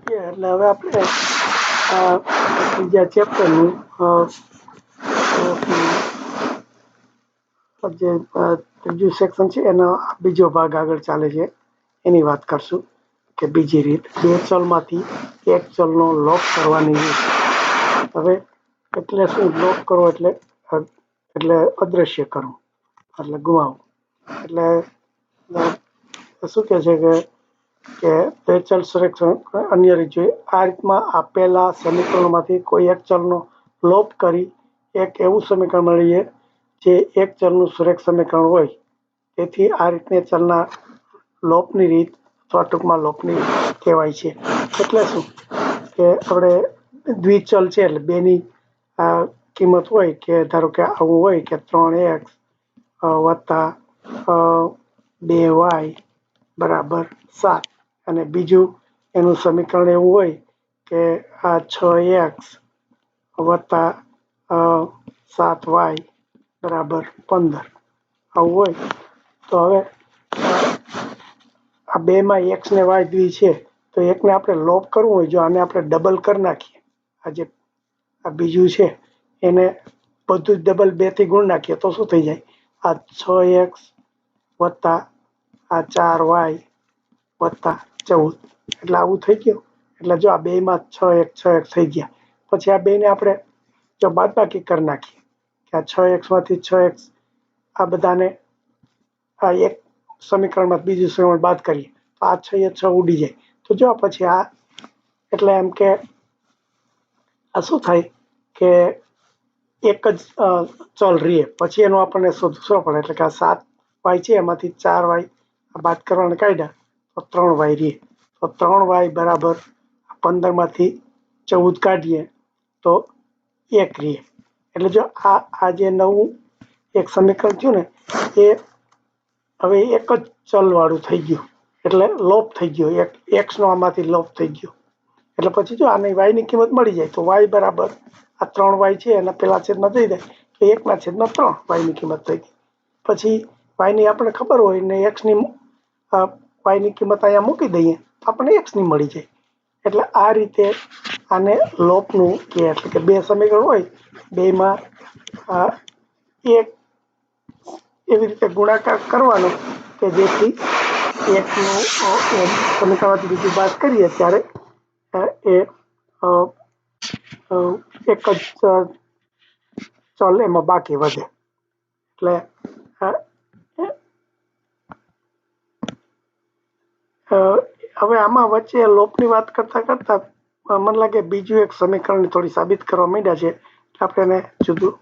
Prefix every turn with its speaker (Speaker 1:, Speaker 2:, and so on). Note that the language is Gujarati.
Speaker 1: છીએ એટલે હવે આપણે બીજા ચેપ્ટરનું જે ત્રીજું સેક્શન છે એનો બીજો ભાગ આગળ ચાલે છે એની વાત કરશું કે બીજી રીત બે ચલમાંથી એક ચલનો લોપ કરવાની રીત. હવે એટલે શું લોપ કરવો એટલે અદ્રશ્ય કરવું એટલે ગુમાવવું. એટલે શું કહે છે કે બે ચલ સંરક્ષણ અન્ય રીત જોઈએ. આ રીતમાં આપેલા સમીકરણોમાંથી કોઈ એક ચલનો લોપ કરી એક એવું સમીકરણ મળીએ જે એક ચલનું સુરેખ સમીકરણ હોય. તેથી આ રીતને ચલના લોપની રીત અથવા ટૂંકમાં લોપની કહેવાય છે. એટલે શું કે આપણે દ્વિચલ છે એટલે બેની કિંમત હોય કે ધારો કે આવું હોય કે 3x વત્તા 2y બરાબર 7 અને બીજું એનું સમીકરણ એવું હોય કે આ 6x વત્તા 7y બરાબર 15 આવું હોય તો હવે આ બેમાં x ને y દ્વિ છે તો એકને આપણે લોપ કરવું હોય જો આને આપણે ડબલ કરી નાખીએ આ બીજું છે એને બધું જ ડબલ 2 થી ગુણ નાખીએ તો શું થઈ જાય આ 6x વત્તા આ 4y વત્તા 14 એટલે આવું થઈ ગયું. એટલે જો આ બેમાં 6x થઈ ગયા પછી આ બેને આપણે જો બાદબાકી કરી નાખીએ કે આ 6x માંથી 6x આ બધાને આ એક સમીકરણમાં બીજું સમીકરણ બાદ કરીએ તો આ 6 એ 6 ઉડી જાય. તો જો પછી આ એટલે એમ કે આ શું થાય કે એક જ ચલ રહીએ પછી એનું આપણને શોધવું પડે એટલે કે આ 7y છે એમાંથી 4y બાદ કરવાને કાઢ્યા તો 3y રહીએ તો 3y બરાબર 15 માંથી 14 કાઢીએ તો 1 રહીએ. એટલે જો આ જે નવું એક સમીકરણ થયું ને એ હવે એક જ ચલ વાળું થઈ ગયું એટલે લોપ થઈ ગયો x નો આમાંથી લોપ થઈ ગયો. એટલે પછી જો આની y ની કિંમત મળી જાય તો y બરાબર આ 3y છે એના પેલા છેદમાં દઈ દે તો 1/3 y ની કિંમત થઈ ગઈ. પછી y ની આપણે ખબર હોય ને x ની y ની કિંમત અહીંયા મૂકી દઈએ તો આપણને x ની મળી જાય. એટલે આ રીતે આને લોપનું કે એટલે કે બે સમીકરણ હોય બેમાં એક એવી રીતે ગુણાકાર કરવાનો કે જેથી એકનું સમીકરણમાંથી બીજું બાદ કરીએ ત્યારે એ એક જ ચલ એમાં બાકી વધે. એટલે હવે આમાં વચ્ચે લોપની વાત કરતા મને લાગે બીજું એક સમીકરણ થોડી સાબિત કરવા માંડ્યા છે આપણે એને જુદું